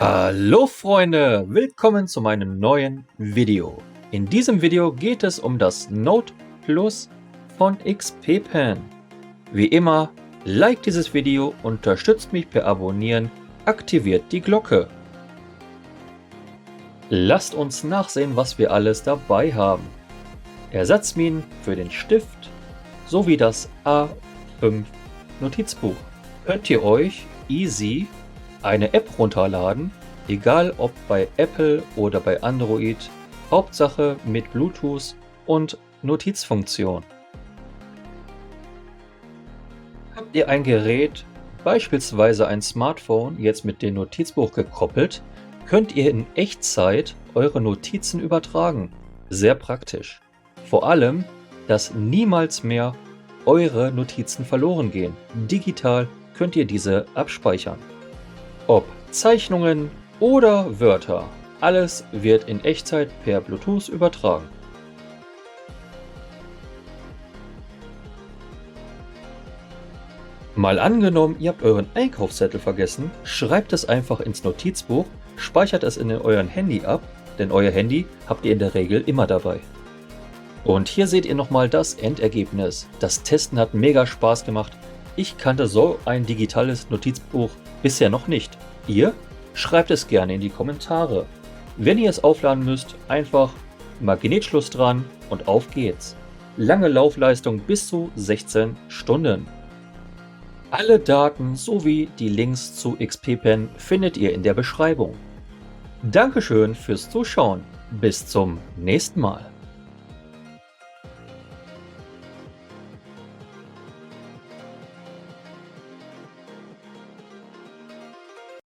Hallo Freunde, willkommen zu meinem neuen Video. In diesem Video geht es um das Note Plus von XP-Pen. Wie immer, like dieses Video, unterstützt mich per Abonnieren, aktiviert die Glocke. Lasst uns nachsehen, was wir alles dabei haben. Ersatzminen für den Stift sowie das A5 Notizbuch. Könnt ihr euch easy eine App runterladen, egal ob bei Apple oder bei Android, Hauptsache mit Bluetooth und Notizfunktion. Habt ihr ein Gerät, beispielsweise ein Smartphone, jetzt mit dem Notizbuch gekoppelt, könnt ihr in Echtzeit eure Notizen übertragen. Sehr praktisch. Vor allem, dass niemals mehr eure Notizen verloren gehen. Digital könnt ihr diese abspeichern. Ob Zeichnungen oder Wörter, alles wird in Echtzeit per Bluetooth übertragen. Mal angenommen, ihr habt euren Einkaufszettel vergessen, schreibt es einfach ins Notizbuch, speichert es in euren Handy ab, denn euer Handy habt ihr in der Regel immer dabei. Und hier seht ihr nochmal das Endergebnis. Das Testen hat mega Spaß gemacht. Ich kannte so ein digitales Notizbuch bisher noch nicht. Ihr? Schreibt es gerne in die Kommentare. Wenn ihr es aufladen müsst, einfach Magnetschluss dran und auf geht's. Lange Laufleistung bis zu 16 Stunden. Alle Daten sowie die Links zu XP-Pen findet ihr in der Beschreibung. Dankeschön fürs Zuschauen. Bis zum nächsten Mal.